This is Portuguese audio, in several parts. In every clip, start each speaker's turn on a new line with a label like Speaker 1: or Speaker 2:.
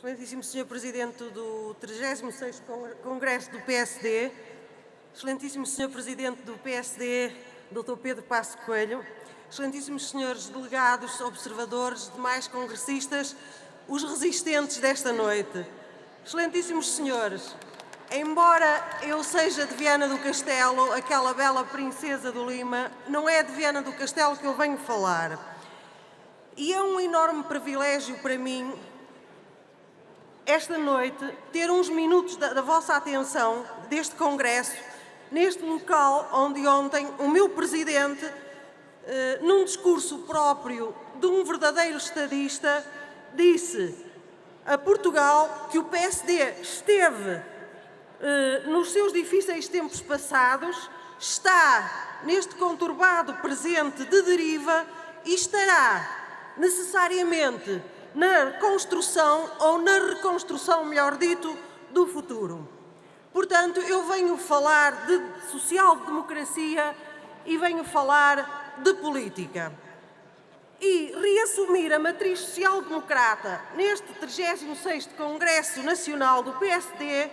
Speaker 1: Excelentíssimo Sr. Presidente do 36º Congresso do PSD, Excelentíssimo Sr. Presidente do PSD, Dr. Pedro Passos Coelho, Excelentíssimos Senhores Delegados, Observadores, demais congressistas, os resistentes desta noite, Excelentíssimos Senhores, embora eu seja de Viana do Castelo, aquela bela princesa do Lima, não é de Viana do Castelo que eu venho falar. E é um enorme privilégio para mim, esta noite, ter uns minutos da vossa atenção deste Congresso, neste local onde ontem o meu Presidente, num discurso próprio de um verdadeiro estadista, disse a Portugal que o PSD esteve nos seus difíceis tempos passados, está neste conturbado presente de deriva e estará necessariamente na construção ou na reconstrução, melhor dito, do futuro. Portanto, eu venho falar de social-democracia e venho falar de política. E reassumir a matriz social-democrata neste 36º Congresso Nacional do PSD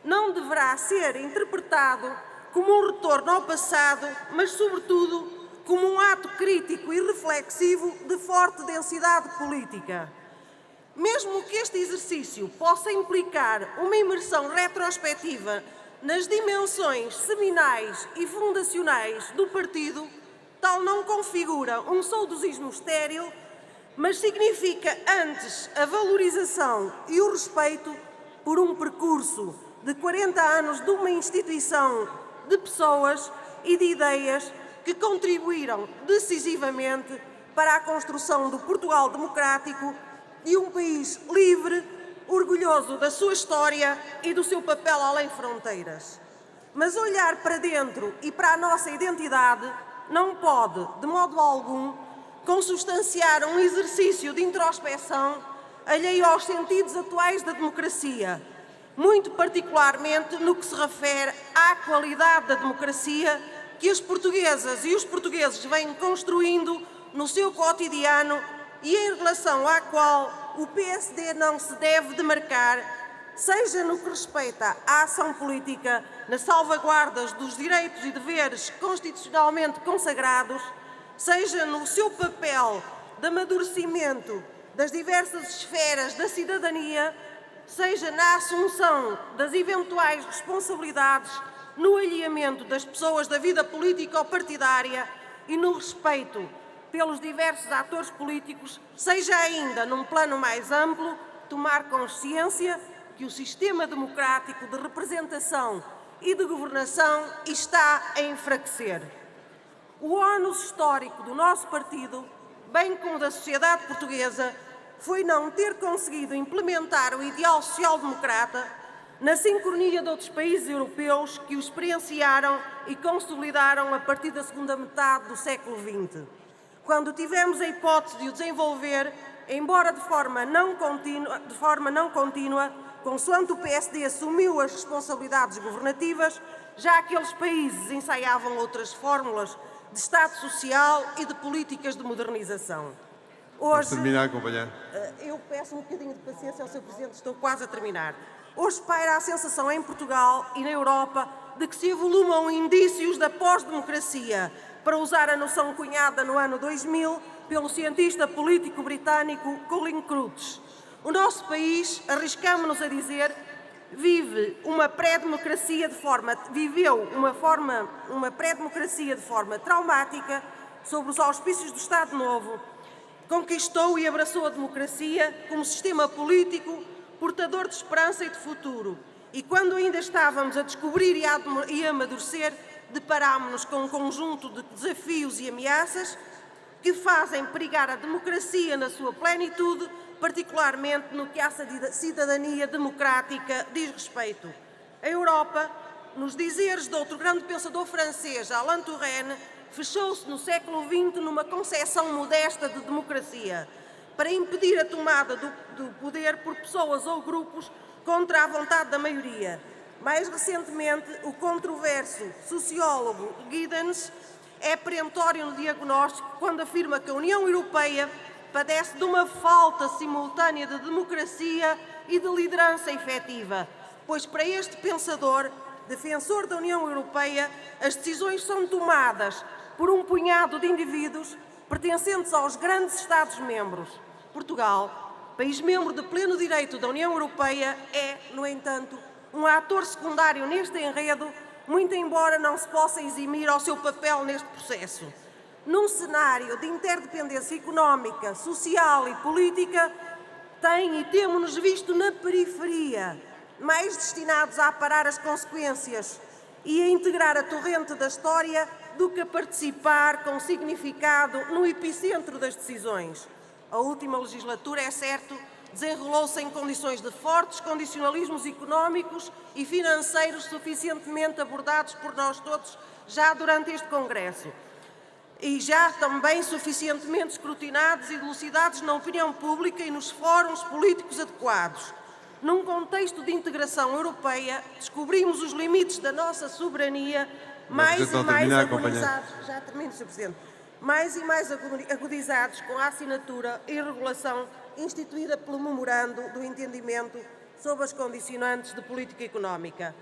Speaker 1: não deverá ser interpretado como um retorno ao passado, mas, sobretudo, como um ato crítico e reflexivo de forte densidade política. Mesmo que este exercício possa implicar uma imersão retrospectiva nas dimensões seminais e fundacionais do partido, tal não configura um saudosismo estéril, mas significa antes a valorização e o respeito por um percurso de 40 anos de uma instituição de pessoas e de ideias que contribuíram decisivamente para a construção do Portugal democrático e um país livre, orgulhoso da sua história e do seu papel além fronteiras. Mas olhar para dentro e para a nossa identidade não pode, de modo algum, consubstanciar um exercício de introspeção alheio aos sentidos atuais da democracia, muito particularmente no que se refere à qualidade da democracia que as portuguesas e os portugueses vêm construindo no seu cotidiano e em relação à qual o PSD não se deve demarcar, seja no que respeita à ação política nas salvaguardas dos direitos e deveres constitucionalmente consagrados, seja no seu papel de amadurecimento das diversas esferas da cidadania, seja na assunção das eventuais responsabilidades no alinhamento das pessoas da vida política ou partidária e no respeito pelos diversos atores políticos, seja ainda, num plano mais amplo, tomar consciência que o sistema democrático de representação e de governação está a enfraquecer. O ónus histórico do nosso partido, bem como da sociedade portuguesa, foi não ter conseguido implementar o ideal social-democrata na sincronia de outros países europeus que o experienciaram e consolidaram a partir da segunda metade do século XX. Quando tivemos a hipótese de o desenvolver, embora de forma não contínua, consoante o PSD assumiu as responsabilidades governativas, já aqueles países ensaiavam outras fórmulas de Estado Social e de políticas de modernização.
Speaker 2: Hoje, terminar, companheiro.
Speaker 1: Eu peço um bocadinho de paciência ao Sr. Presidente, estou quase a terminar. Hoje paira a sensação em Portugal e na Europa de que se evolumam indícios da pós-democracia, para usar a noção cunhada no ano 2000 pelo cientista político britânico Colin Crutch. O nosso país, arriscamo-nos a dizer, viveu uma pré-democracia de forma traumática sob os auspícios do Estado Novo. Conquistou e abraçou a democracia como sistema político portador de esperança e de futuro. E quando ainda estávamos a descobrir e a amadurecer, deparámos-nos com um conjunto de desafios e ameaças que fazem perigar a democracia na sua plenitude, particularmente no que à cidadania democrática diz respeito. A Europa, nos dizeres de outro grande pensador francês, Alain Touraine, fechou-se no século XX numa concepção modesta de democracia, para impedir a tomada do poder por pessoas ou grupos contra a vontade da maioria. Mais recentemente, o controverso sociólogo Giddens é perentório no diagnóstico quando afirma que a União Europeia padece de uma falta simultânea de democracia e de liderança efetiva, pois para este pensador, defensor da União Europeia, as decisões são tomadas por um punhado de indivíduos pertencentes aos grandes Estados-membros. Portugal, país membro de pleno direito da União Europeia, é, no entanto, um ator secundário neste enredo, muito embora não se possa eximir ao seu papel neste processo. Num cenário de interdependência económica, social e política, temos-nos visto na periferia, mais destinados a aparar as consequências e a integrar a torrente da história do que a participar com significado no epicentro das decisões. A última legislatura, é certo, desenrolou-se em condições de fortes condicionalismos económicos e financeiros suficientemente abordados por nós todos já durante este Congresso e já também suficientemente escrutinados e dilucidados na opinião pública e nos fóruns políticos adequados. Num contexto de integração europeia, descobrimos os limites da nossa soberania mais e mais agudizados. Já termino, Sr. Presidente. Mais e mais agudizados com a assinatura e regulação instituída pelo Memorando do Entendimento sobre as condicionantes de política económica.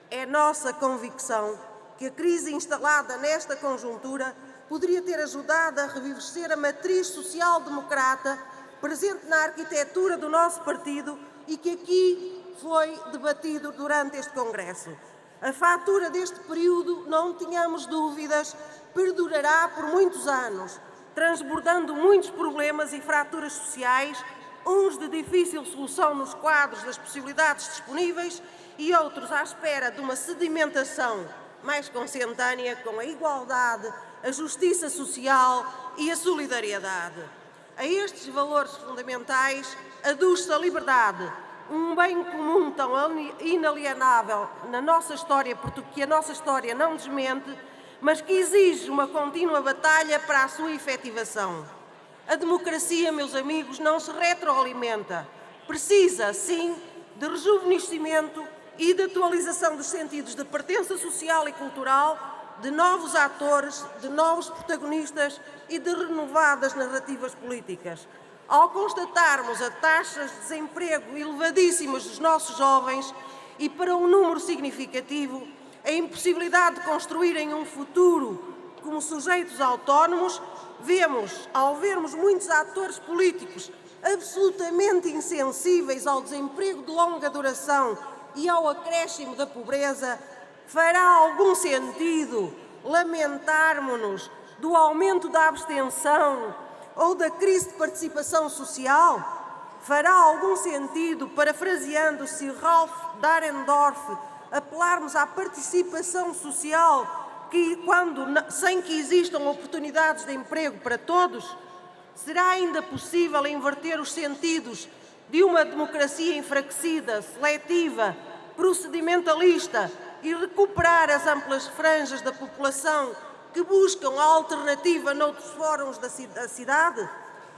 Speaker 1: É nossa convicção que a crise instalada nesta conjuntura poderia ter ajudado a reviverscer a matriz social-democrata presente na arquitetura do nosso partido e que aqui foi debatido durante este Congresso. A fatura deste período, não tenhamos dúvidas, perdurará por muitos anos, transbordando muitos problemas e fraturas sociais, uns de difícil solução nos quadros das possibilidades disponíveis e outros à espera de uma sedimentação mais consentânea com a igualdade, a justiça social e a solidariedade. A estes valores fundamentais aduz-se a liberdade, um bem comum tão inalienável na nossa história, que a nossa história não desmente, mas que exige uma contínua batalha para a sua efetivação. A democracia, meus amigos, não se retroalimenta. Precisa, sim, de rejuvenescimento e de atualização dos sentidos de pertença social e cultural, de novos atores, de novos protagonistas e de renovadas narrativas políticas. Ao constatarmos as taxas de desemprego elevadíssimas dos nossos jovens e, para um número significativo, a impossibilidade de construírem um futuro como sujeitos autónomos, ao vermos muitos atores políticos absolutamente insensíveis ao desemprego de longa duração e ao acréscimo da pobreza, fará algum sentido lamentarmos-nos do aumento da abstenção ou da crise de participação social? Fará algum sentido, parafraseando Sir Ralph Dahrendorf, apelarmos à participação social sem que existam oportunidades de emprego para todos? Será ainda possível inverter os sentidos de uma democracia enfraquecida, seletiva, procedimentalista e recuperar as amplas franjas da população que buscam a alternativa noutros fóruns da cidade?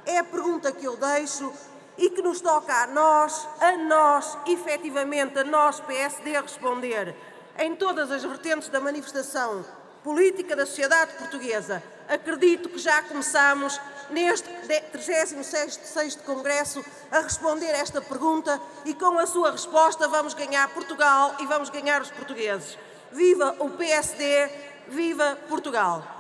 Speaker 1: É a pergunta que eu deixo e que nos toca a nós, efetivamente, a nós, PSD, responder em todas as vertentes da manifestação política da sociedade portuguesa. Acredito que já começamos neste 36º Congresso a responder esta pergunta e com a sua resposta vamos ganhar Portugal e vamos ganhar os portugueses. Viva o PSD, viva Portugal!